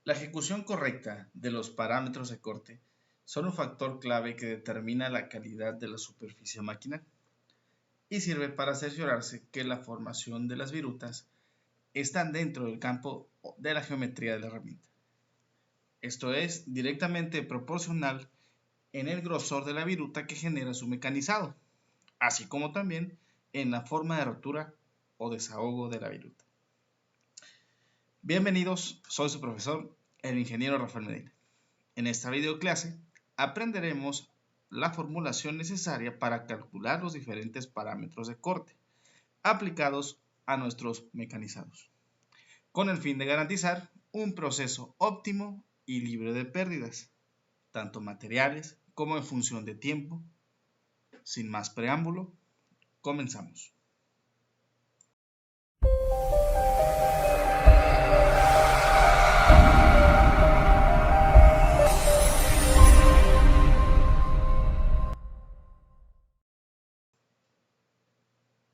La ejecución correcta de los parámetros de corte son un factor clave que determina la calidad de la superficie maquinal y sirve para cerciorarse que la formación de las virutas están dentro del campo de la geometría de la herramienta. Esto es directamente proporcional en el grosor de la viruta que genera su mecanizado, así como también en la forma de rotura o desahogo de la viruta. Bienvenidos, soy su profesor, el ingeniero Rafael Medina. En esta videoclase aprenderemos la formulación necesaria para calcular los diferentes parámetros de corte aplicados a nuestros mecanizados, con el fin de garantizar un proceso óptimo y libre de pérdidas, tanto materiales como en función de tiempo. Sin más preámbulo, comenzamos.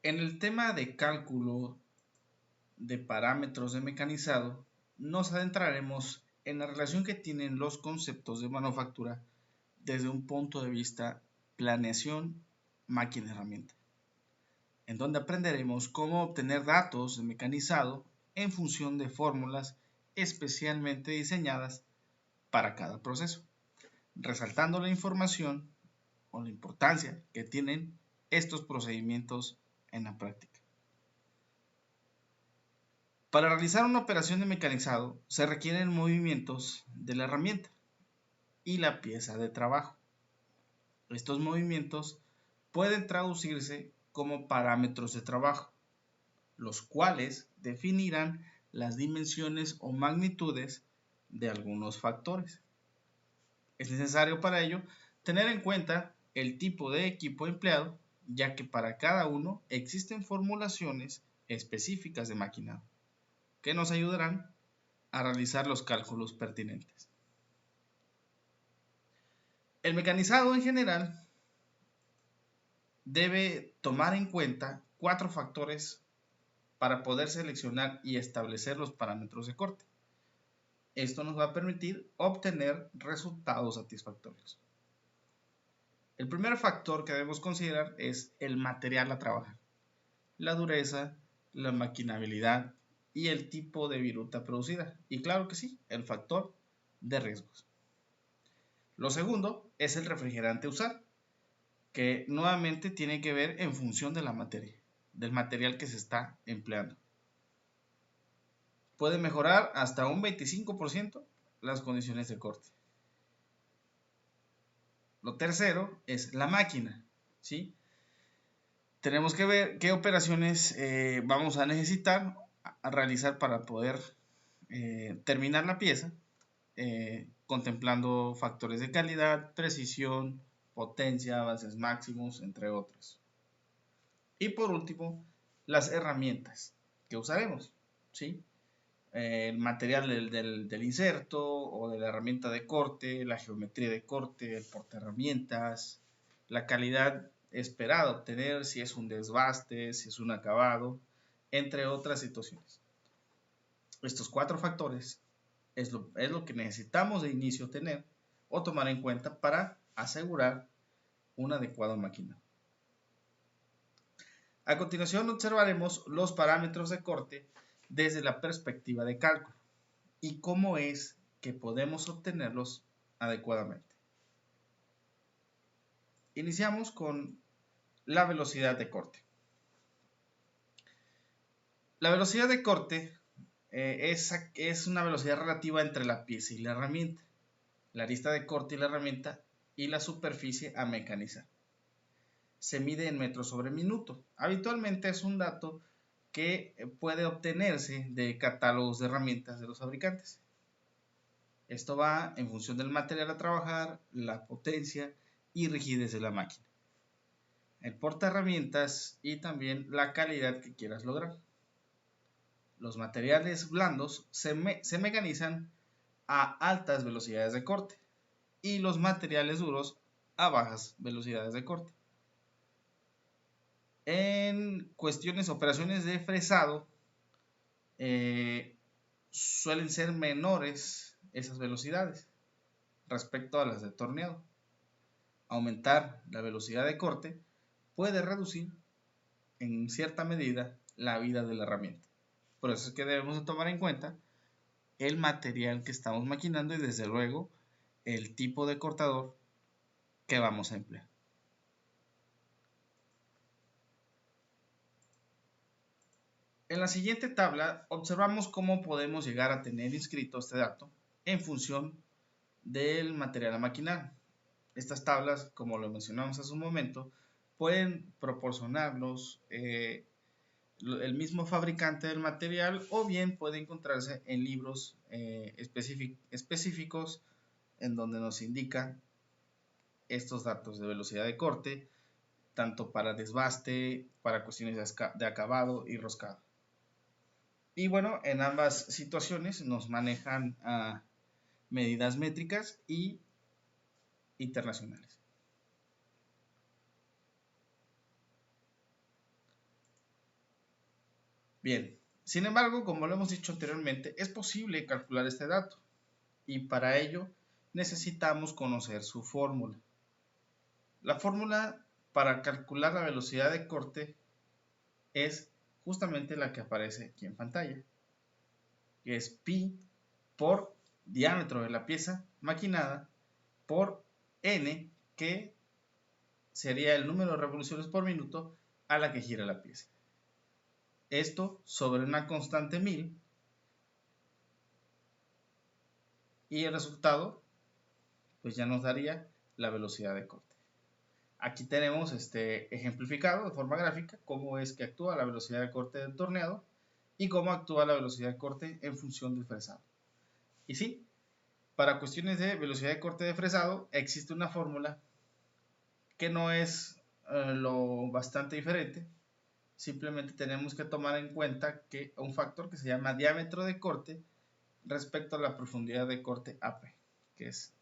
En el tema de cálculo de parámetros de mecanizado, nos adentraremos en la relación que tienen los conceptos de manufactura desde un punto de vista planeación máquina-herramienta, en donde aprenderemos cómo obtener datos de mecanizado en función de fórmulas especialmente diseñadas para cada proceso, resaltando la información o la importancia que tienen estos procedimientos en la práctica. Para realizar una operación de mecanizado se requieren movimientos de la herramienta y la pieza de trabajo. Estos movimientos pueden traducirse como parámetros de trabajo, los cuales definirán las dimensiones o magnitudes de algunos factores. Es necesario para ello tener en cuenta el tipo de equipo empleado, ya que para cada uno existen formulaciones específicas de maquinado que nos ayudarán a realizar los cálculos pertinentes. El mecanizado en general debe tomar en cuenta 4 factores para poder seleccionar y establecer los parámetros de corte. Esto nos va a permitir obtener resultados satisfactorios. El primer factor que debemos considerar es el material a trabajar, la dureza, la maquinabilidad y el tipo de viruta producida. Y claro que sí, el factor de riesgos. Lo segundo es el refrigerante a usar, que nuevamente tiene que ver en función de la materia, del material que se está empleando. Puede mejorar hasta un 25% las condiciones de corte. Lo tercero es la máquina, ¿sí? Tenemos que ver qué operaciones vamos a necesitar a realizar para poder terminar la pieza, contemplando factores de calidad, precisión, potencia, avances máximos, entre otros. Y por último, las herramientas que usaremos, ¿sí? El material del inserto o de la herramienta de corte, la geometría de corte, el portaherramientas, la calidad esperada obtener, si es un desbaste, si es un acabado, entre otras situaciones. Estos 4 factores es lo que necesitamos de inicio tener o tomar en cuenta para asegurar un adecuado maquinado. A continuación observaremos los parámetros de corte desde la perspectiva de cálculo y cómo es que podemos obtenerlos adecuadamente. Iniciamos con la velocidad de corte. La velocidad de corte es una velocidad relativa entre la pieza y la herramienta, la arista de corte y la herramienta y la superficie a mecanizar. Se mide en metros sobre minuto. Habitualmente es un dato que puede obtenerse de catálogos de herramientas de los fabricantes. Esto va en función del material a trabajar, la potencia y rigidez de la máquina, el portaherramientas y también la calidad que quieras lograr. Los materiales blandos se mecanizan a altas velocidades de corte y los materiales duros a bajas velocidades de corte. En cuestiones, operaciones de fresado, suelen ser menores esas velocidades respecto a las de torneado. Aumentar la velocidad de corte puede reducir en cierta medida la vida de la herramienta. Por eso es que debemos de tomar en cuenta el material que estamos maquinando y desde luego el tipo de cortador que vamos a emplear. En la siguiente tabla observamos cómo podemos llegar a tener inscrito este dato en función del material a maquinar. Estas tablas, como lo mencionamos hace un momento, pueden proporcionarnos el mismo fabricante del material o bien puede encontrarse en libros específicos en donde nos indican estos datos de velocidad de corte, tanto para desbaste, para cuestiones de acabado y roscado. Y bueno, en ambas situaciones nos manejan medidas métricas y internacionales. Bien, sin embargo, como lo hemos dicho anteriormente, es posible calcular este dato y para ello necesitamos conocer su fórmula. La fórmula para calcular la velocidad de corte es justamente la que aparece aquí en pantalla, que es pi por diámetro de la pieza maquinada por n, que sería el número de revoluciones por minuto a la que gira la pieza. Esto sobre una constante 1000 y el resultado pues ya nos daría la velocidad de corte. Aquí tenemos ejemplificado de forma gráfica cómo es que actúa la velocidad de corte del torneado y cómo actúa la velocidad de corte en función del fresado. Y sí, para cuestiones de velocidad de corte de fresado existe una fórmula que no es lo bastante diferente. Simplemente tenemos que tomar en cuenta que un factor que se llama diámetro de corte respecto a la profundidad de corte AP, que es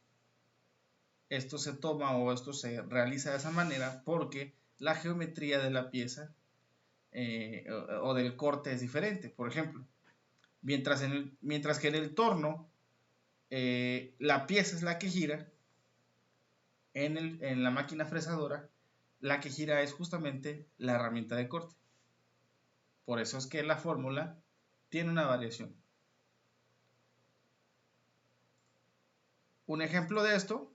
esto se toma o esto se realiza de esa manera porque la geometría de la pieza o del corte es diferente. Por ejemplo, mientras que en el torno la pieza es la que gira, en la máquina fresadora la que gira es justamente la herramienta de corte. Por eso es que la fórmula tiene una variación. Un ejemplo de esto,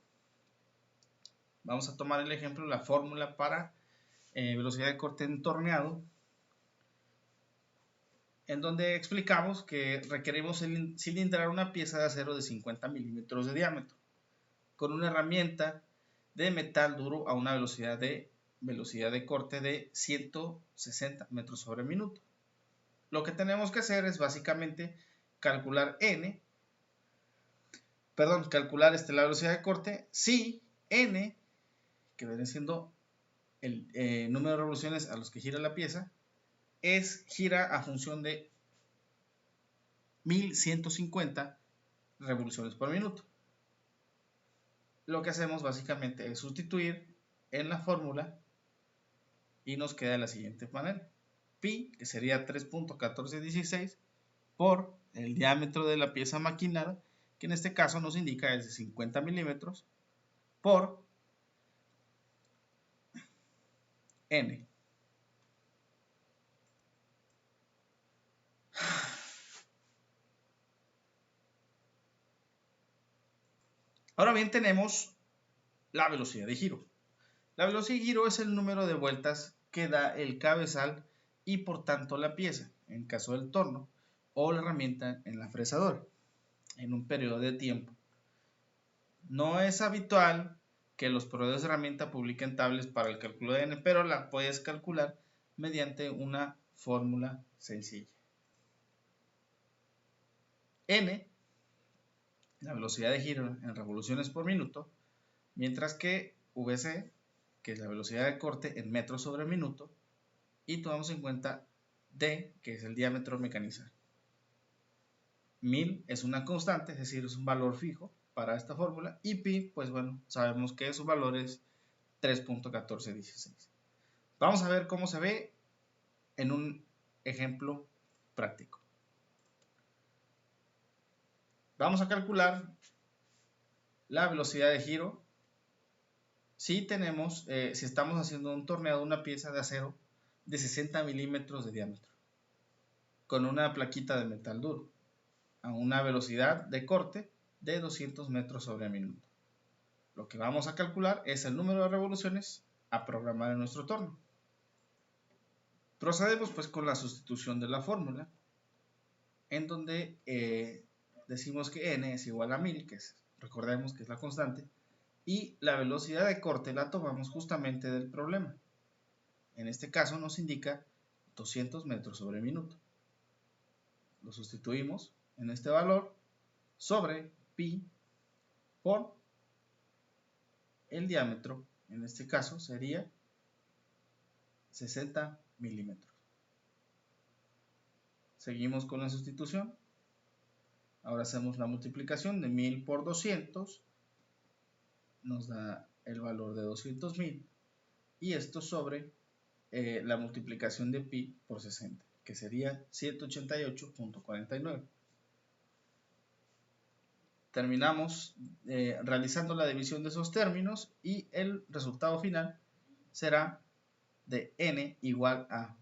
vamos a tomar el ejemplo, la fórmula para velocidad de corte en torneado, en donde explicamos que requerimos cilindrar una pieza de acero de 50 milímetros de diámetro con una herramienta de metal duro a una velocidad de corte de 160 metros sobre minuto. Lo que tenemos que hacer es básicamente calcular la velocidad de corte si n, que viene siendo el número de revoluciones a los que gira la pieza, gira a función de 1150 revoluciones por minuto. Lo que hacemos básicamente es sustituir en la fórmula y nos queda de la siguiente manera. Pi, que sería 3.1416 por el diámetro de la pieza maquinada, que en este caso nos indica es de 50 milímetros, por n. Ahora bien, tenemos la velocidad de giro. La velocidad de giro es el número de vueltas que da el cabezal y por tanto la pieza, en caso del torno, o la herramienta en la fresadora, en un periodo de tiempo. No es habitual que los proveedores de herramienta publiquen tablas para el cálculo de n, pero la puedes calcular mediante una fórmula sencilla. N, la velocidad de giro en revoluciones por minuto, mientras que VC, que es la velocidad de corte en metros sobre minuto, y tomamos en cuenta D, que es el diámetro mecanizado. 1000 es una constante, es decir, es un valor fijo para esta fórmula, y pi, pues bueno, sabemos que su valor es 3.1416. Vamos a ver cómo se ve en un ejemplo práctico. Vamos a calcular la velocidad de giro si estamos haciendo un torneado de una pieza de acero de 60 milímetros de diámetro con una plaquita de metal duro a una velocidad de corte de 200 metros sobre minuto. Lo que vamos a calcular es el número de revoluciones a programar en nuestro torno. Procedemos pues con la sustitución de la fórmula, en donde decimos que n es igual a 1000, recordemos que es la constante, y la velocidad de corte la tomamos justamente del problema. En este caso nos indica 200 metros sobre minuto. Lo sustituimos en este valor sobre pi por el diámetro, en este caso sería 60 milímetros. Seguimos con la sustitución. Ahora hacemos la multiplicación de 1000 por 200. Nos da el valor de 200.000. Y esto sobre la multiplicación de pi por 60, que sería 188.49. Terminamos realizando la división de esos términos y el resultado final será de n igual a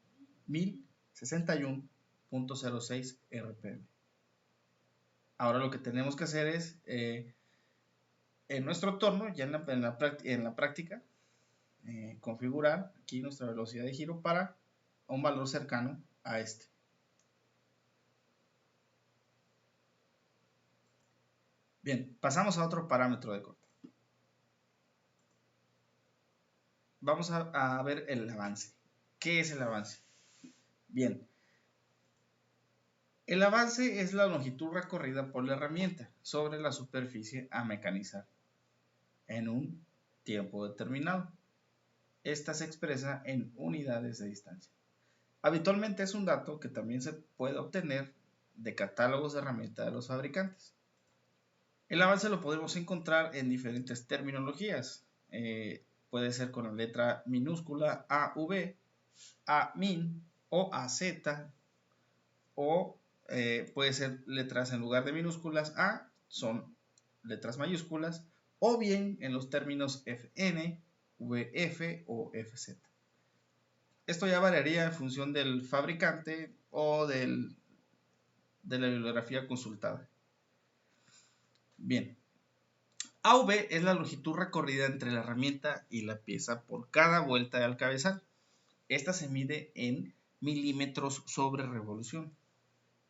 1061.06 RPM. Ahora lo que tenemos que hacer es, en nuestro torno, ya en la práctica, configurar aquí nuestra velocidad de giro para un valor cercano a este. Bien, pasamos a otro parámetro de corte. Vamos a ver el avance. ¿Qué es el avance? Bien, el avance es la longitud recorrida por la herramienta sobre la superficie a mecanizar en un tiempo determinado. Esta se expresa en unidades de distancia. Habitualmente es un dato que también se puede obtener de catálogos de herramientas de los fabricantes. El avance lo podemos encontrar en diferentes terminologías. Puede ser con la letra minúscula AV, AMIN o AZ, o puede ser letras en lugar de minúsculas A, son letras mayúsculas, o bien en los términos FN, VF o FZ. Esto ya variaría en función del fabricante o de la bibliografía consultada. Bien, AV es la longitud recorrida entre la herramienta y la pieza por cada vuelta de cabezal. Esta se mide en milímetros sobre revolución.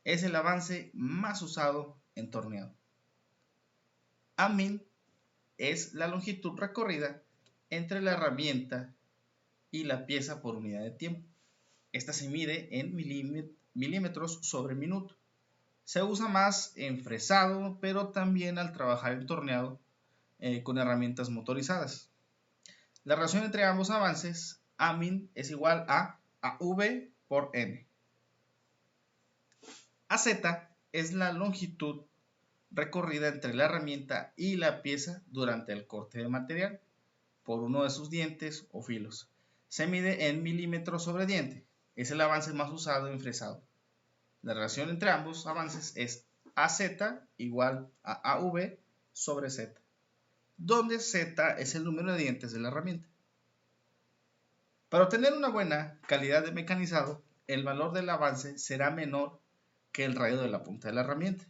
Es el avance más usado en torneado. AMIN es la longitud recorrida entre la herramienta y la pieza por unidad de tiempo. Esta se mide en milímetros sobre minuto. Se usa más en fresado, pero también al trabajar en torneado con herramientas motorizadas. La relación entre ambos avances, AMIN es igual a AV por N. AZ es la longitud recorrida entre la herramienta y la pieza durante el corte de material por uno de sus dientes o filos. Se mide en milímetros sobre diente. Es el avance más usado en fresado. La relación entre ambos avances es AZ igual a AV sobre Z, donde Z es el número de dientes de la herramienta. Para obtener una buena calidad de mecanizado, el valor del avance será menor que el radio de la punta de la herramienta.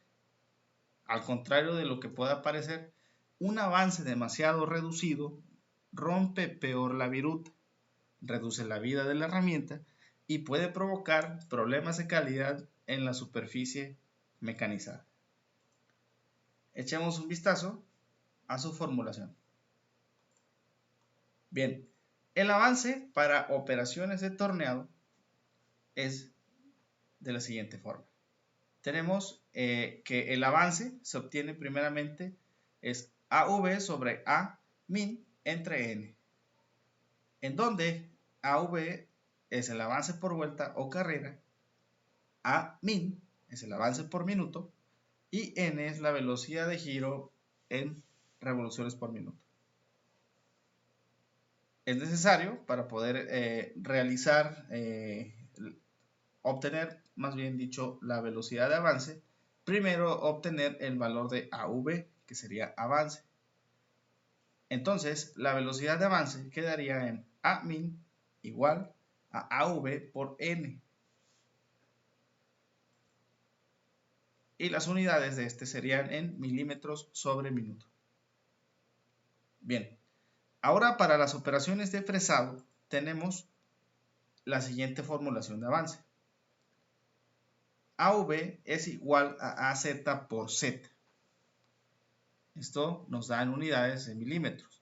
Al contrario de lo que pueda parecer, un avance demasiado reducido rompe peor la viruta, reduce la vida de la herramienta y puede provocar problemas de calidad en la superficie mecanizada. Echemos un vistazo a su formulación. Bien, el avance para operaciones de torneado es de la siguiente forma. Tenemos que el avance se obtiene primeramente es AV sobre A min entre N, en donde AV es el avance por vuelta o carrera, A min es el avance por minuto y N es la velocidad de giro en revoluciones por minuto. Es necesario para poder obtener, más bien dicho, la velocidad de avance, primero obtener el valor de AV, que sería avance. Entonces, la velocidad de avance quedaría en Amin igual a AV por N. Y las unidades de este serían en milímetros sobre minuto. Bien, ahora para las operaciones de fresado tenemos la siguiente formulación de avance. AV es igual a AZ por Z. Esto nos da en unidades de milímetros,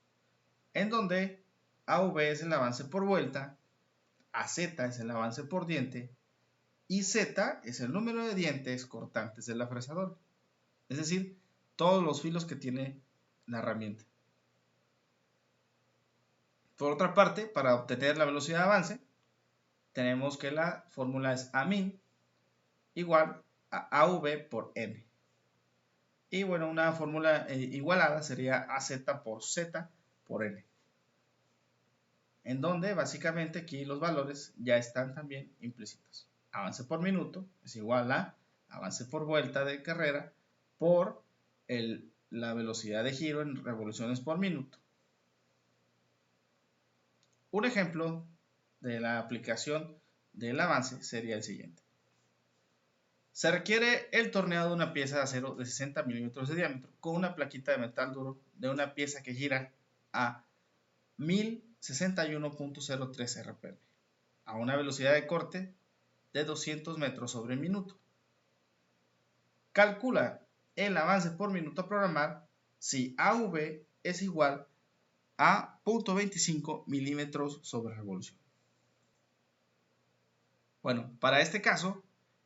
en donde AV es el avance por vuelta, AZ es el avance por diente y Z es el número de dientes cortantes de la fresadora. Es decir, todos los filos que tiene la herramienta. Por otra parte, para obtener la velocidad de avance, tenemos que la fórmula es Amin igual a AV por N. Y bueno, una fórmula igualada sería AZ por Z por N. En donde básicamente aquí los valores ya están también implícitos. Avance por minuto es igual a avance por vuelta de carrera por la velocidad de giro en revoluciones por minuto. Un ejemplo de la aplicación del avance sería el siguiente. Se requiere el torneado de una pieza de acero de 60 milímetros de diámetro con una plaquita de metal duro de una pieza que gira a 1061.03 RPM a una velocidad de corte de 200 metros sobre minuto. Calcula el avance por minuto a programar si AV es igual a 0.25 milímetros sobre revolución. Bueno, para este caso,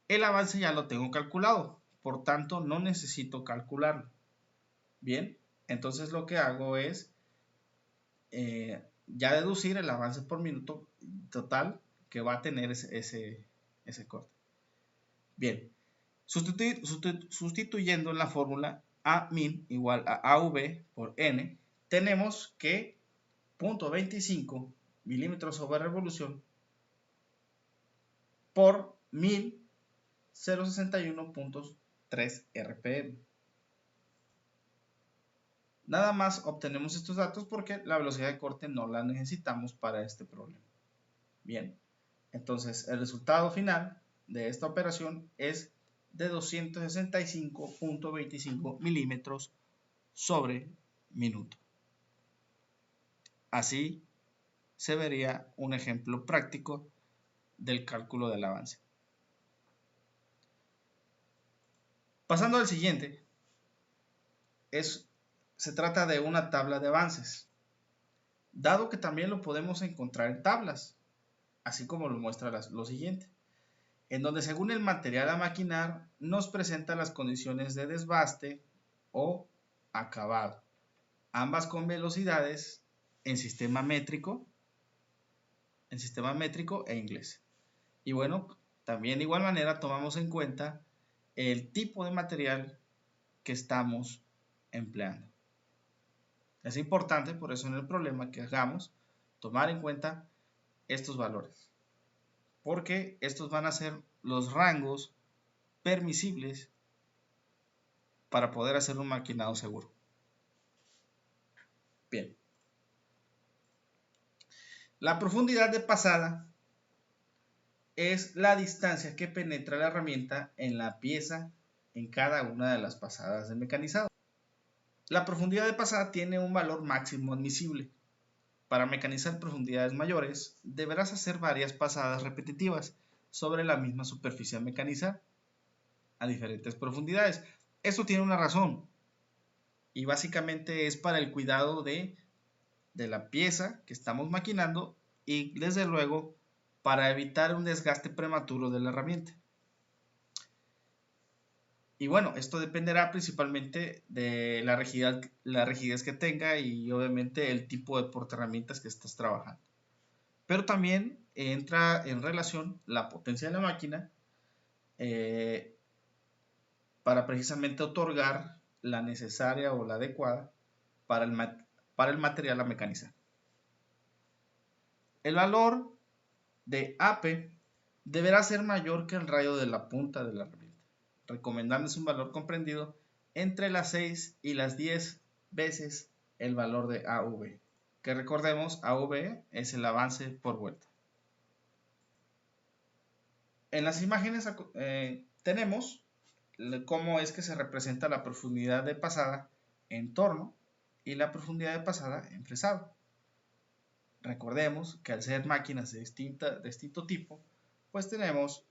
el avance ya lo tengo calculado, por tanto no necesito calcularlo. Bien, entonces lo que hago es ya deducir el avance por minuto total que va a tener ese corte. Bien, sustituyendo en la fórmula Amin igual a AV por N, tenemos que 0.25 milímetros sobre revolución por 1061.3 RPM. Nada más obtenemos estos datos porque la velocidad de corte no la necesitamos para este problema. Bien, entonces el resultado final de esta operación es de 265.25 milímetros sobre minuto. Así se vería un ejemplo práctico del cálculo del avance. Pasando al siguiente, se trata de una tabla de avances, dado que también lo podemos encontrar en tablas, así como lo muestra lo siguiente, en donde según el material a maquinar nos presenta las condiciones de desbaste o acabado, ambas con velocidades en sistema métrico e inglés. Y bueno, también de igual manera tomamos en cuenta el tipo de material que estamos empleando. Es importante, por eso en el problema que hagamos, tomar en cuenta estos valores, porque estos van a ser los rangos permisibles para poder hacer un maquinado seguro. Bien. La profundidad de pasada es la distancia que penetra la herramienta en la pieza en cada una de las pasadas de mecanizado. La profundidad de pasada tiene un valor máximo admisible. Para mecanizar profundidades mayores, deberás hacer varias pasadas repetitivas sobre la misma superficie a mecanizar a diferentes profundidades. Esto tiene una razón y básicamente es para el cuidado de la pieza que estamos maquinando y desde luego para evitar un desgaste prematuro de la herramienta. Y bueno, esto dependerá principalmente de la rigidez que tenga y obviamente el tipo de portaherramientas que estás trabajando. Pero también entra en relación la potencia de la máquina para precisamente otorgar la necesaria o la adecuada para el material a mecanizar. El valor de AP deberá ser mayor que el radio de la punta de la herramienta. recomendándose un valor comprendido entre las 6 y las 10 veces el valor de AV, que recordemos, AV es el avance por vuelta. En las imágenes tenemos cómo es que se representa la profundidad de pasada en torno y la profundidad de pasada en fresado. Recordemos que al ser máquinas de distinto tipo, pues tenemos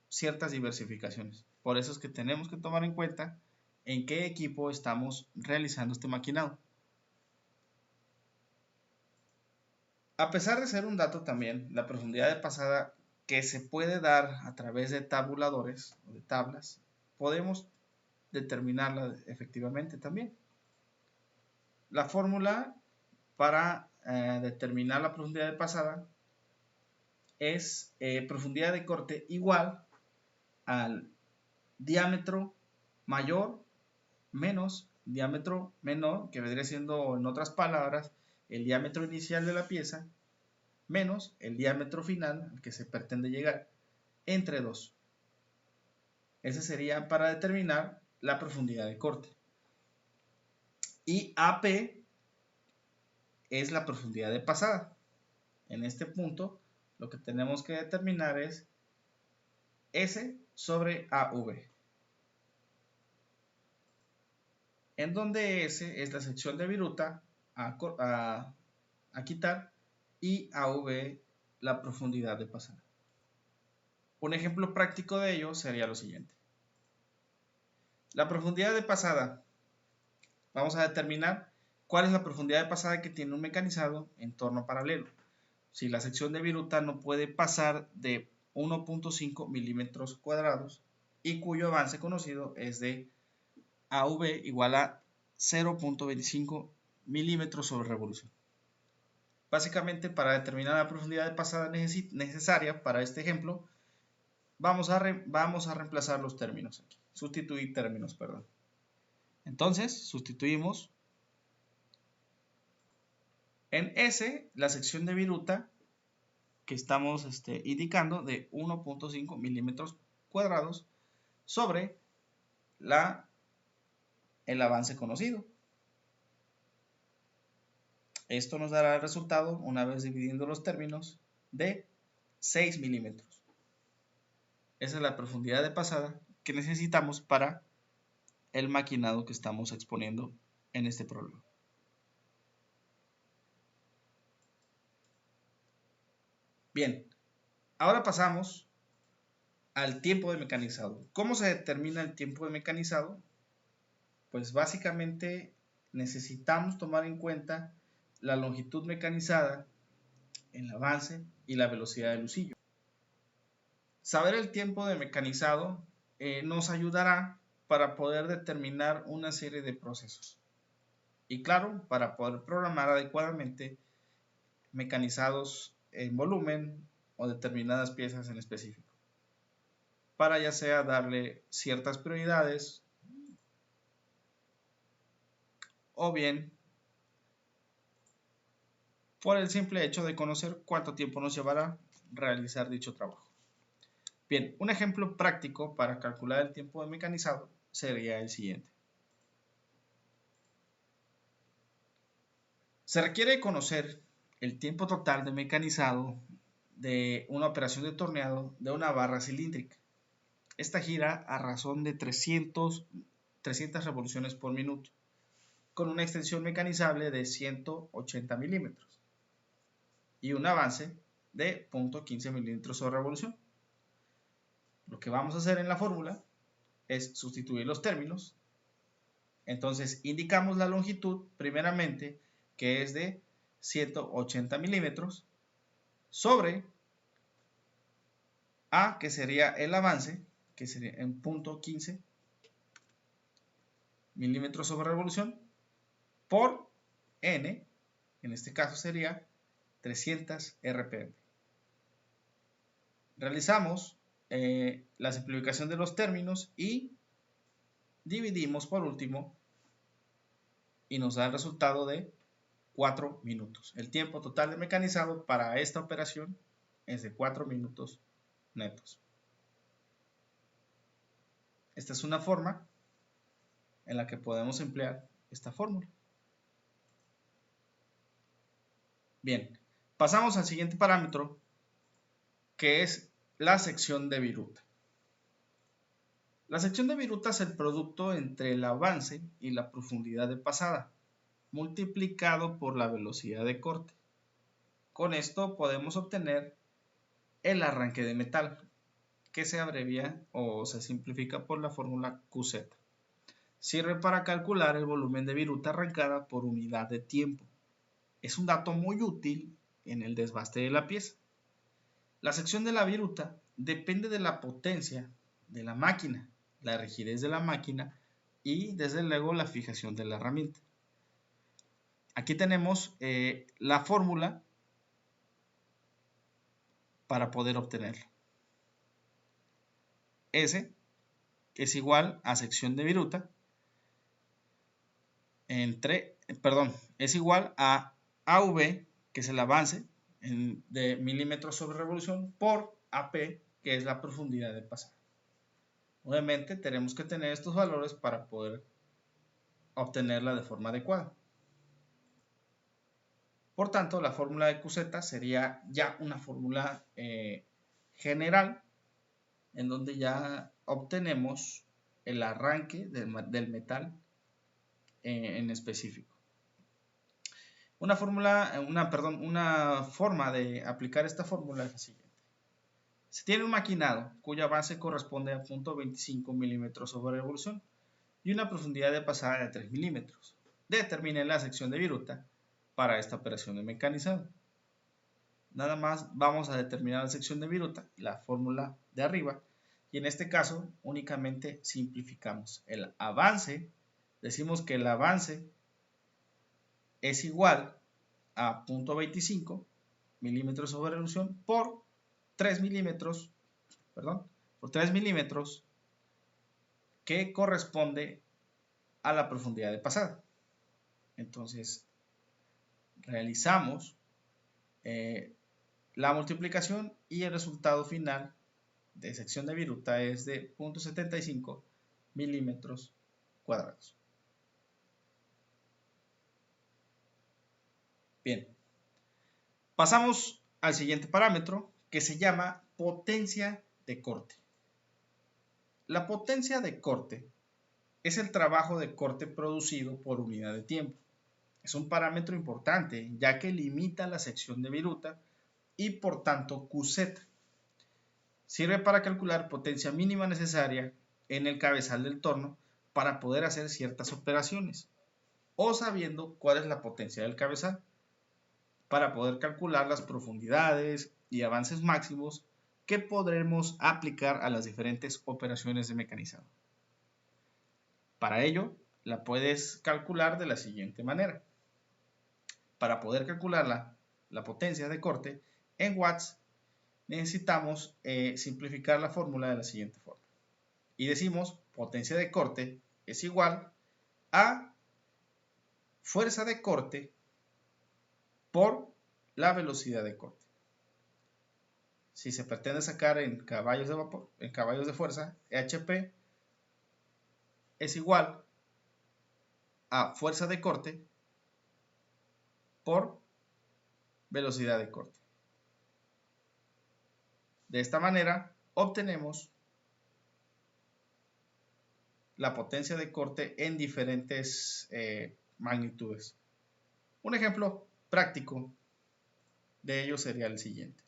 ciertas diversificaciones. Por eso es que tenemos que tomar en cuenta en qué equipo estamos realizando este maquinado. A pesar de ser un dato también, la profundidad de pasada que se puede dar a través de tabuladores o de tablas, podemos determinarla efectivamente también. La fórmula para determinar la profundidad de pasada es profundidad de corte igual al diámetro mayor menos diámetro menor, que vendría siendo, en otras palabras, el diámetro inicial de la pieza menos el diámetro final al que se pretende llegar, entre 2. Ese sería para determinar la profundidad de corte. Y AP es la profundidad de pasada. En este punto, lo que tenemos que determinar es S sobre AV, en donde S es la sección de viruta a quitar y AV la profundidad de pasada. Un ejemplo práctico de ello sería lo siguiente. La profundidad de pasada, vamos a determinar cuál es la profundidad de pasada que tiene un mecanizado en torno paralelo. Si la sección de viruta no puede pasar de 1.5 milímetros cuadrados y cuyo avance conocido es de AV igual a 0.25 milímetros sobre revolución. Básicamente, para determinar la profundidad de pasada necesaria para este ejemplo, vamos a reemplazar los términos aquí. Sustituir términos, perdón. Entonces, sustituimos en S la sección de viruta que estamos indicando de 1.5 milímetros cuadrados sobre el avance conocido. Esto nos dará el resultado, una vez dividiendo los términos, de 6 milímetros. Esa es la profundidad de pasada que necesitamos para el maquinado que estamos exponiendo en este problema. Bien, ahora pasamos al tiempo de mecanizado. ¿Cómo se determina el tiempo de mecanizado? Pues básicamente necesitamos tomar en cuenta la longitud mecanizada, el avance y la velocidad del husillo. Saber el tiempo de mecanizado nos ayudará para poder determinar una serie de procesos. Y claro, para poder programar adecuadamente mecanizados en volumen o determinadas piezas en específico. Para ya sea darle ciertas prioridades o bien por el simple hecho de conocer cuánto tiempo nos llevará realizar dicho trabajo. Bien, un ejemplo práctico para calcular el tiempo de mecanizado sería el siguiente. Se requiere conocer el tiempo total de mecanizado de una operación de torneado de una barra cilíndrica. Esta gira a razón de 300 revoluciones por minuto, con una extensión mecanizable de 180 milímetros y un avance de 0.15 milímetros por revolución. Lo que vamos a hacer en la fórmula es sustituir los términos. Entonces indicamos la longitud primeramente, que es de 180 milímetros, sobre A, que sería el avance, que sería en 0.15 milímetros sobre revolución, por N, en este caso sería 300 RPM. Realizamos la simplificación de los términos y dividimos por último y nos da el resultado de 4 minutos. El tiempo total de mecanizado para esta operación es de 4 minutos netos. Esta es una forma en la que podemos emplear esta fórmula. Bien, pasamos al siguiente parámetro, que es la sección de viruta. La sección de viruta es el producto entre el avance y la profundidad de pasada, multiplicado por la velocidad de corte. Con esto podemos obtener el arranque de metal, que se abrevia o se simplifica por la fórmula QZ. Sirve para calcular el volumen de viruta arrancada por unidad de tiempo. Es un dato muy útil en el desbaste de la pieza. La sección de la viruta depende de la potencia de la máquina, la rigidez de la máquina y desde luego la fijación de la herramienta. Aquí tenemos la fórmula para poder obtenerlo. S es igual a sección de viruta es igual a AV, que es el avance de milímetros sobre revolución, por AP, que es la profundidad de pasada. Obviamente tenemos que tener estos valores para poder obtenerla de forma adecuada. Por tanto, la fórmula de QZ sería ya una fórmula general en donde ya obtenemos el arranque del metal en específico. Una forma de aplicar esta fórmula es la siguiente. Se tiene un maquinado cuya base corresponde a 0.25 milímetros sobre revolución y una profundidad de pasada de 3 milímetros. Determine la sección de viruta para esta operación de mecanizado. Nada más vamos a determinar la sección de viruta, la fórmula de arriba, y en este caso únicamente simplificamos el avance. Decimos que el avance es igual a 0.25 milímetros sobre revolución por 3 milímetros, que corresponde a la profundidad de pasada. Entonces, realizamos la multiplicación y el resultado final de sección de viruta es de 0.75 milímetros cuadrados. Bien, pasamos al siguiente parámetro que se llama potencia de corte. La potencia de corte es el trabajo de corte producido por unidad de tiempo. Es un parámetro importante ya que limita la sección de viruta y por tanto QZ. Sirve para calcular potencia mínima necesaria en el cabezal del torno para poder hacer ciertas operaciones o sabiendo cuál es la potencia del cabezal para poder calcular las profundidades y avances máximos que podremos aplicar a las diferentes operaciones de mecanizado. Para ello, la puedes calcular de la siguiente manera. Para poder calcular la potencia de corte en watts, necesitamos simplificar la fórmula de la siguiente forma. Y decimos potencia de corte es igual a fuerza de corte por la velocidad de corte. Si se pretende sacar en caballos de vapor, en caballos de fuerza, HP es igual a fuerza de corte por velocidad de corte. De esta manera obtenemos la potencia de corte en diferentes magnitudes. Un ejemplo práctico de ello sería el siguiente.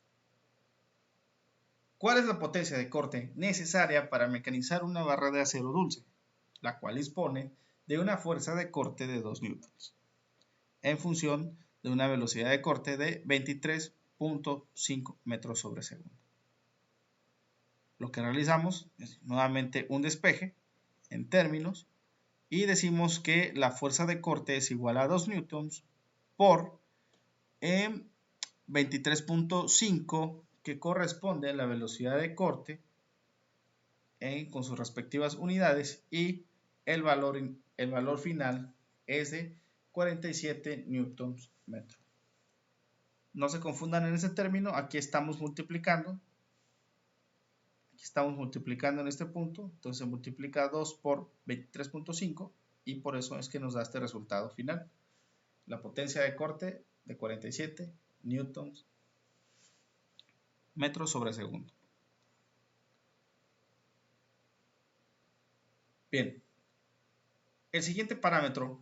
¿Cuál es la potencia de corte necesaria para mecanizar una barra de acero dulce, la cual dispone de una fuerza de corte de 2 newtons, en función de una velocidad de corte de 23.5 metros sobre segundo? Lo que realizamos es nuevamente un despeje en términos y decimos que la fuerza de corte es igual a 2 newtons por 23.5, que corresponde a la velocidad de corte con sus respectivas unidades, y el valor final es de 47 newtons metro. No se confundan en ese término, aquí estamos multiplicando Aquí estamos multiplicando en este punto, entonces se multiplica 2 por 23.5 y por eso es que nos da este resultado final. La potencia de corte de 47 newtons metros sobre segundo. Bien, el siguiente parámetro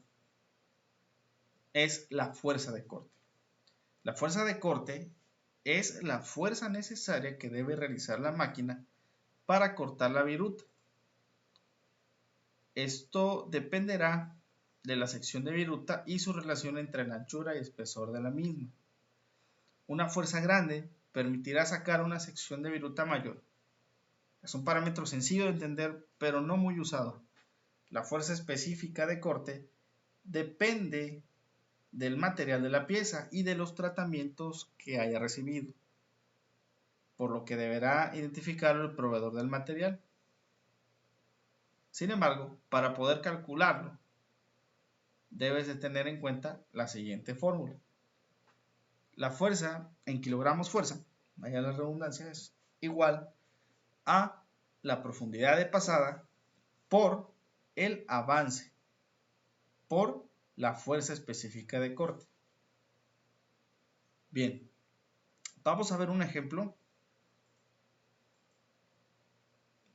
es la fuerza de corte. La fuerza de corte es la fuerza necesaria que debe realizar la máquina para cortar la viruta. Esto dependerá de la sección de viruta y su relación entre la anchura y espesor de la misma. Una fuerza grande permitirá sacar una sección de viruta mayor. Es un parámetro sencillo de entender, pero no muy usado. La fuerza específica de corte depende del material de la pieza y de los tratamientos que haya recibido, por lo que deberá identificarlo el proveedor del material. Sin embargo, para poder calcularlo, debes de tener en cuenta la siguiente fórmula. La fuerza en kilogramos fuerza, vaya la redundancia, es igual a la profundidad de pasada por el avance por la fuerza específica de corte. Bien, vamos a ver un ejemplo.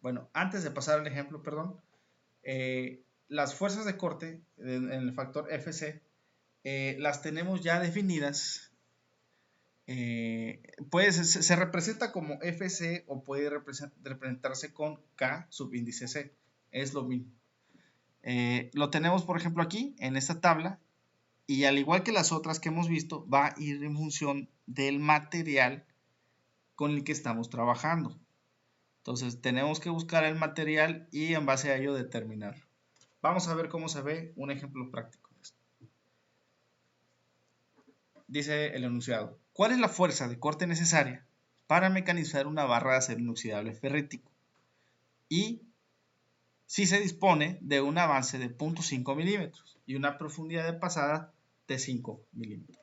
Bueno, antes de pasar al ejemplo, perdón, las fuerzas de corte en el factor FC las tenemos ya definidas. Se representa como FC o puede representarse con K subíndice C. Es lo mismo. Lo tenemos, por ejemplo, aquí en esta tabla y al igual que las otras que hemos visto, va a ir en función del material con el que estamos trabajando. Entonces tenemos que buscar el material y en base a ello determinarlo. Vamos a ver cómo se ve un ejemplo práctico. Dice el enunciado: ¿cuál es la fuerza de corte necesaria para mecanizar una barra de acero inoxidable ferrítico? Y si se dispone de un avance de 0.5 milímetros y una profundidad de pasada de 5 milímetros.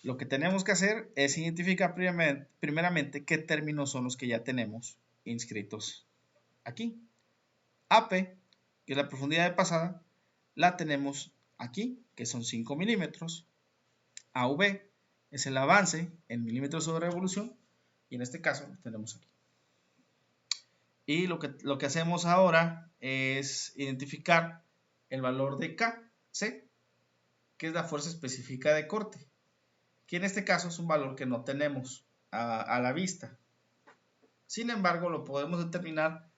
Lo que tenemos que hacer es identificar primeramente qué términos son los que ya tenemos inscritos aquí. AP, que es la profundidad de pasada, la tenemos aquí, que son 5 milímetros. AV es el avance en milímetros sobre revolución y en este caso lo tenemos aquí. Y lo que hacemos ahora es identificar el valor de KC, que es la fuerza específica de corte, que en este caso es un valor que no tenemos a la vista. Sin embargo, lo podemos determinar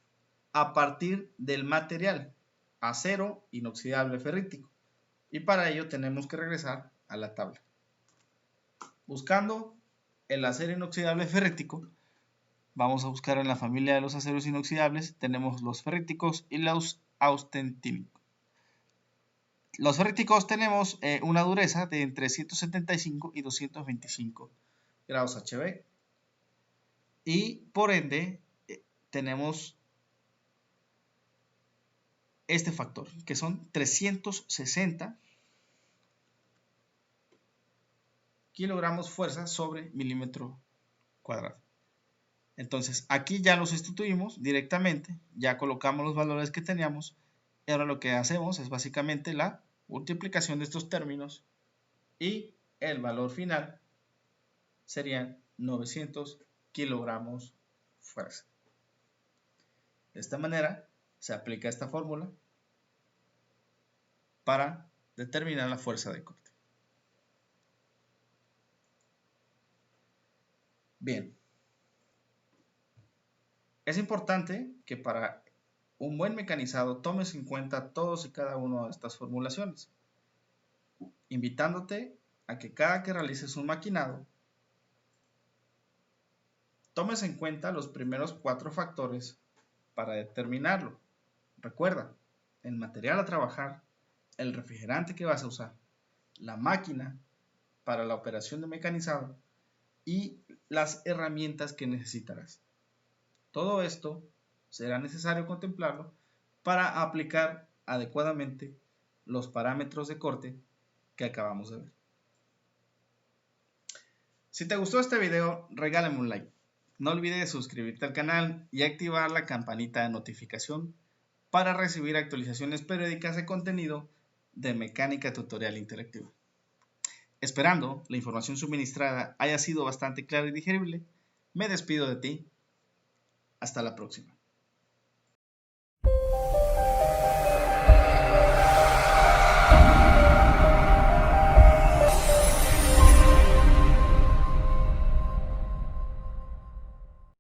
a partir del material acero inoxidable ferrítico. Y para ello tenemos que regresar a la tabla. Buscando el acero inoxidable ferrítico, vamos a buscar en la familia de los aceros inoxidables, tenemos los ferríticos y los austentínicos. Los ferríticos tenemos una dureza de entre 175 y 225 grados HB y por ende tenemos este factor, que son 360 kilogramos fuerza sobre milímetro cuadrado. Entonces, aquí ya lo sustituimos directamente, ya colocamos los valores que teníamos, y ahora lo que hacemos es básicamente la multiplicación de estos términos y el valor final serían 900 kilogramos fuerza. De esta manera se aplica esta fórmula para determinar la fuerza de corte. Bien. Es importante que para un buen mecanizado tomes en cuenta todos y cada una de estas formulaciones, invitándote a que cada que realices un maquinado, tomes en cuenta los primeros 4 factores para determinarlo. Recuerda, el material a trabajar, el refrigerante que vas a usar, la máquina para la operación de mecanizado y las herramientas que necesitarás. Todo esto será necesario contemplarlo para aplicar adecuadamente los parámetros de corte que acabamos de ver. Si te gustó este video, regálame un like. No olvides suscribirte al canal y activar la campanita de notificación para recibir actualizaciones periódicas de contenido de mecánica tutorial interactiva. Esperando la información suministrada haya sido bastante clara y digerible, me despido de ti. Hasta la próxima.